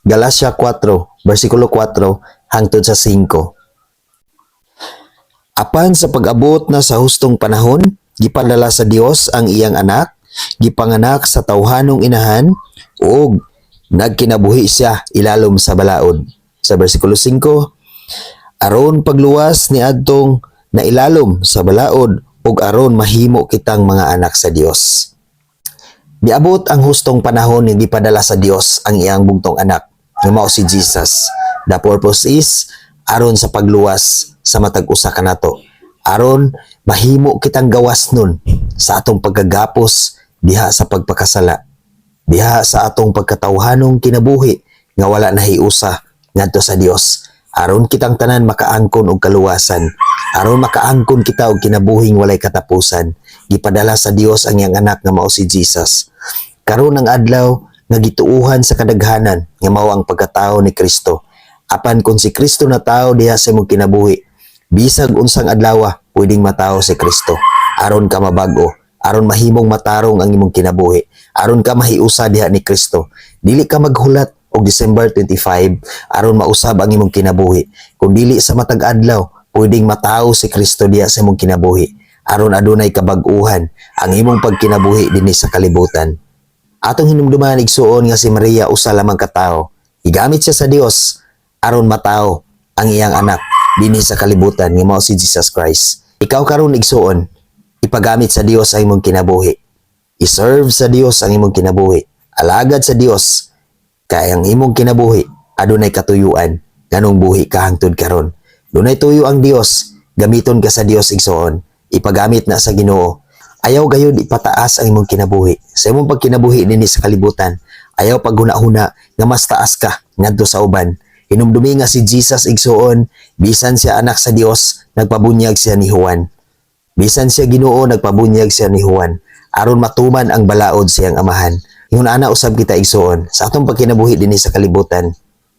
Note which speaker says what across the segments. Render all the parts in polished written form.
Speaker 1: Galacia 4, versikulo 4 hangtod sa 5. Apan sa pag-abot na sa hustong panahon, gipadala sa Dios ang iyang anak, gipanganak sa tawhanong inahan, ug nagkinabuhi siya ilalom sa balaod. Sa versikulo 5, aron pagluwas ni adtong nailalom sa balaod ug aron mahimo kitang mga anak sa Dios. Niabot ang hustong panahon hindi padala sa Dios ang iyang bugtong anak, nga mao si Jesus. The purpose is aron sa pagluwas sa matag usa kanato, aron mahimo kitang gawas nun sa atong pagkagapos diha sa pagpakasala, diha sa atong pagkatawhanong kinabuhi nga wala nahiusa ngadto sa Dios, aron kitang tanan makaangkon og kaluwasan, aron makaangkon kita og kinabuhing walay katapusan. Gipadala sa Dios ang iyang anak nga mao si Jesus. Karon ang adlaw nga gituuhan sa kadaghanan nga mao ang pagkatao ni Kristo. Apan kung si Kristo na tao diha sa imong kinabuhi, bisag unsang adlaw pwedeng matao si Kristo, aron ka mabag-o, aron mahimong matarong ang imong kinabuhi, aron ka mahiusa diha ni Kristo. Dili ka maghulat og December 25 aron mausab ang imong kinabuhi, kung dili sa matag adlaw pwedeng matao si Kristo diha sa imong kinabuhi, aron adunay kabag-uhan ang imong pagkinabuhi dinhi sa kalibutan. Atong hinumduman igsuon nga si Maria usa lamang ka tawo, igamit siya sa Dios aron matao ang iyang anak dinhi sa kalibutan nga mao si Jesus Christ. Ikaw karon igsuon, ipagamit sa Dios ang imong kinabuhi, iserve sa Dios ang imong kinabuhi, alagad sa Dios kay ang imong kinabuhi adunay katuyuan nganong buhi ka hangtod karon. Dunay tuyo ang Dios, gamiton ka sa Dios igsuon, ipagamit na sa Ginoo. Ayaw gayud ipataas ang imong kinabuhi sa imong pagkinabuhi dinhi sa kalibutan. Ayaw paghuna-huna nga mas taas ka ngadto sa uban. Hinumdumi nga si Jesus igsuon, bisan siya anak sa Dios, nagpabunyag siya ni Juan. Bisan siya Ginoo, nagpabunyag siya ni Juan, aron matuman ang balaod siyang amahan. Ingon ana usab kita igsuon, sa atong pagkinabuhi dinhi sa kalibutan,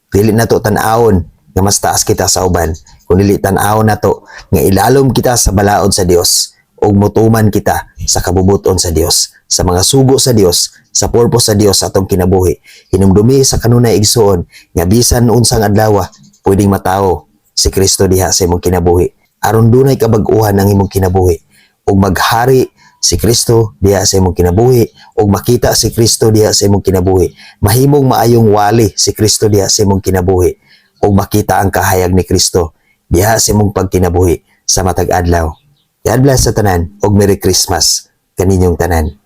Speaker 1: dili nato tan-awon nga mas taas kita sa uban, kun dili tan-awon nato nga ilalom kita sa balaod sa Dios ug mutuman kita sa kabubuton sa Dios, sa mga sugo sa Dios, sa purpose sa Dios sa atong kinabuhi. Hinumdumi sa kanunay igsuon nga bisan unsang adlaw pwedeng matao si Kristo diha sa imong kinabuhi, aron dunay kabag-uhan ang imong kinabuhi ug maghari si Kristo diha sa imong kinabuhi ug makita si Kristo diha sa imong kinabuhi. Mahimong maayong wali si Kristo diha sa imong kinabuhi ug makita ang kahayag ni Kristo diha sa imong pagkinabuhi sa matag adlaw. God bless sa tanan ug Merry Christmas kaninyong tanan.